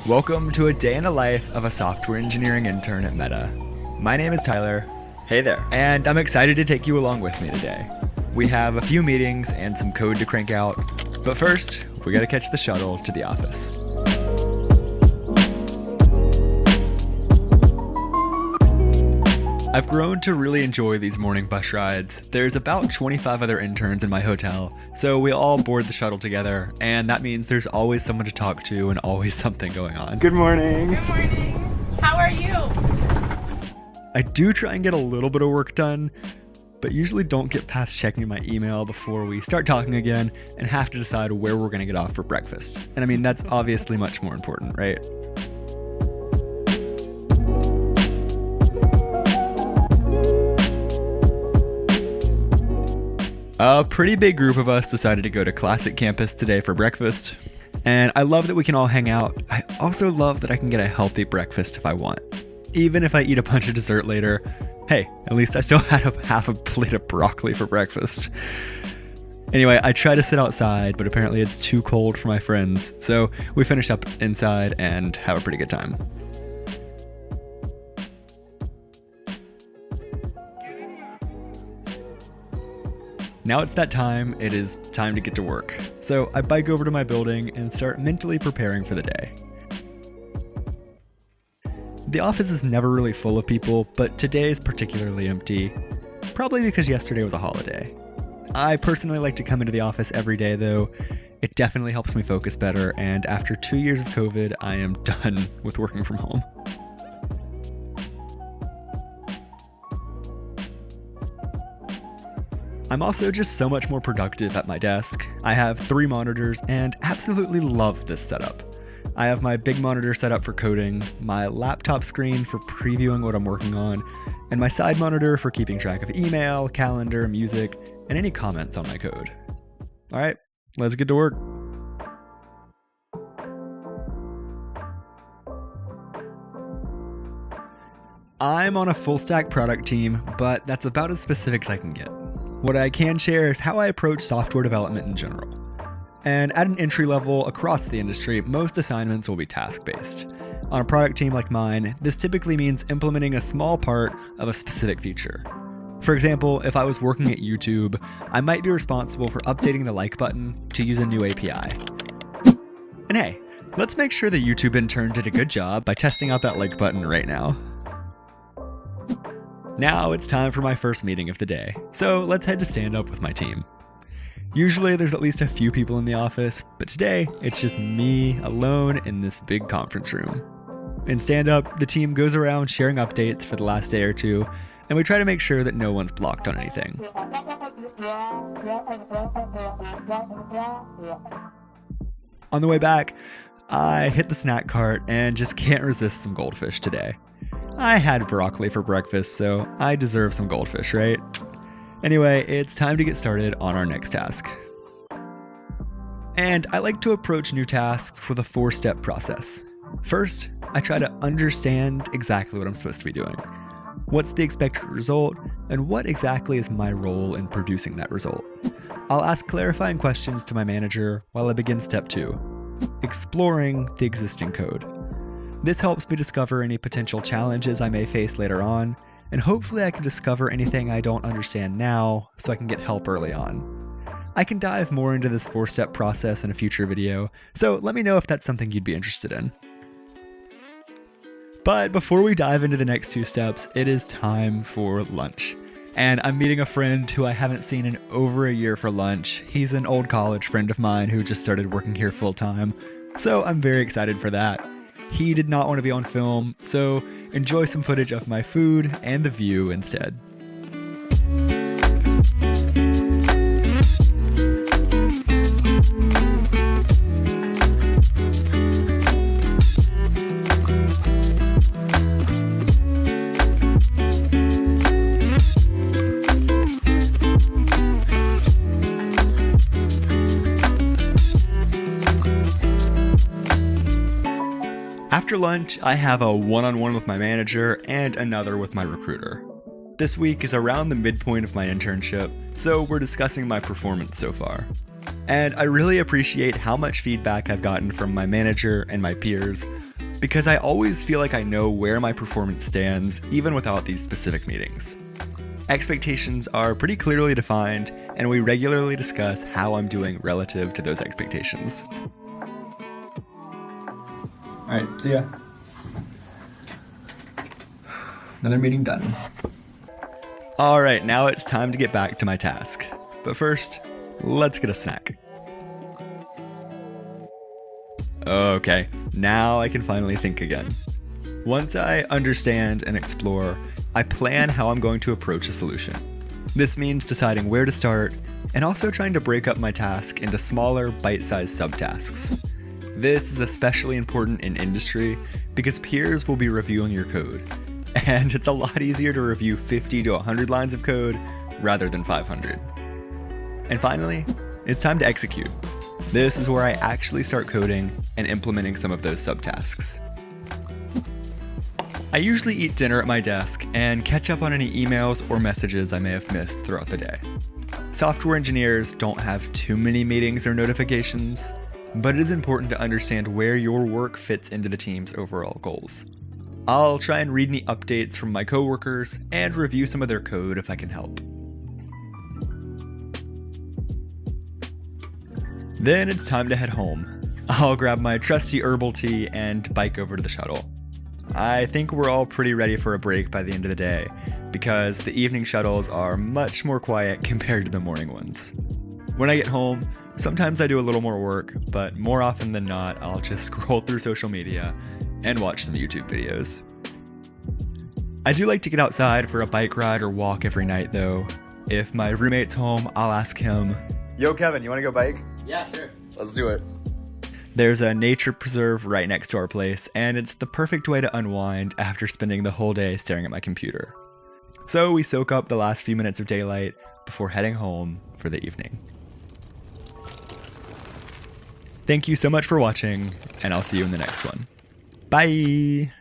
Welcome to a day in the life of a software engineering intern at Meta. My name is Tyler. Hey there. And I'm excited to take you along with me today. We have a few meetings and some code to crank out, but first, we gotta catch the shuttle to the office. I've grown to really enjoy these morning bus rides. There's about 25 other interns in my hotel, so we all board the shuttle together, and that means there's always someone to talk to and always something going on. Good morning. Good morning. How are you? I do try and get a little bit of work done, but usually don't get past checking my email before we start talking again and have to decide where we're gonna get off for breakfast. And I mean, that's obviously much more important, right? A pretty big group of us decided to go to Classic Campus today for breakfast, and I love that we can all hang out. I also love that I can get a healthy breakfast if I want. Even if I eat a bunch of dessert later, hey, at least I still had half a plate of broccoli for breakfast. Anyway, I try to sit outside, but apparently it's too cold for my friends, so we finish up inside and have a pretty good time. Now it's that time, it is time to get to work. So I bike over to my building and start mentally preparing for the day. The office is never really full of people, but today is particularly empty, probably because yesterday was a holiday. I personally like to come into the office every day though. It definitely helps me focus better, and after 2 years of COVID, I am done with working from home. I'm also just so much more productive at my desk. I have 3 monitors and absolutely love this setup. I have my big monitor set up for coding, my laptop screen for previewing what I'm working on, and my side monitor for keeping track of email, calendar, music, and any comments on my code. All right, let's get to work. I'm on a full stack product team, but that's about as specific as I can get. What I can share is how I approach software development in general. And at an entry level across the industry, most assignments will be task-based. On a product team like mine, this typically means implementing a small part of a specific feature. For example, if I was working at YouTube, I might be responsible for updating the like button to use a new API. And hey, let's make sure the YouTube intern did a good job by testing out that like button right now. Now it's time for my first meeting of the day, so let's head to stand up with my team. Usually there's at least a few people in the office, but today it's just me alone in this big conference room. In stand up, the team goes around sharing updates for the last day or two, and we try to make sure that no one's blocked on anything. On the way back, I hit the snack cart and just can't resist some goldfish today. I had broccoli for breakfast, so I deserve some goldfish, right? Anyway, it's time to get started on our next task. And I like to approach new tasks with a 4-step process. First, I try to understand exactly what I'm supposed to be doing. What's the expected result, and what exactly is my role in producing that result? I'll ask clarifying questions to my manager while I begin step 2, exploring the existing code. This helps me discover any potential challenges I may face later on, and hopefully I can discover anything I don't understand now so I can get help early on. I can dive more into this 4-step process in a future video, so let me know if that's something you'd be interested in. But before we dive into the next 2 steps, it is time for lunch. And I'm meeting a friend who I haven't seen in over a year for lunch. He's an old college friend of mine who just started working here full time, so I'm very excited for that. He did not want to be on film, so enjoy some footage of my food and the view instead. After lunch, I have a one-on-one with my manager and another with my recruiter. This week is around the midpoint of my internship, so we're discussing my performance so far. And I really appreciate how much feedback I've gotten from my manager and my peers, because I always feel like I know where my performance stands, even without these specific meetings. Expectations are pretty clearly defined, and we regularly discuss how I'm doing relative to those expectations. Alright, see ya. Another meeting done. Alright, now it's time to get back to my task. But first, let's get a snack. Okay, now I can finally think again. Once I understand and explore, I plan how I'm going to approach a solution. This means deciding where to start, and also trying to break up my task into smaller, bite-sized subtasks. This is especially important in industry because peers will be reviewing your code, and it's a lot easier to review 50 to 100 lines of code rather than 500. And finally, it's time to execute. This is where I actually start coding and implementing some of those subtasks. I usually eat dinner at my desk and catch up on any emails or messages I may have missed throughout the day. Software engineers don't have too many meetings or notifications, but it is important to understand where your work fits into the team's overall goals. I'll try and read any updates from my coworkers and review some of their code if I can help. Then it's time to head home. I'll grab my trusty herbal tea and bike over to the shuttle. I think we're all pretty ready for a break by the end of the day, because the evening shuttles are much more quiet compared to the morning ones. When I get home, sometimes I do a little more work, but more often than not, I'll just scroll through social media and watch some YouTube videos. I do like to get outside for a bike ride or walk every night though. If my roommate's home, I'll ask him, "Yo Kevin, you wanna go bike?" Yeah, sure. Let's do it. There's a nature preserve right next to our place, and it's the perfect way to unwind after spending the whole day staring at my computer. So we soak up the last few minutes of daylight before heading home for the evening. Thank you so much for watching, and I'll see you in the next one. Bye!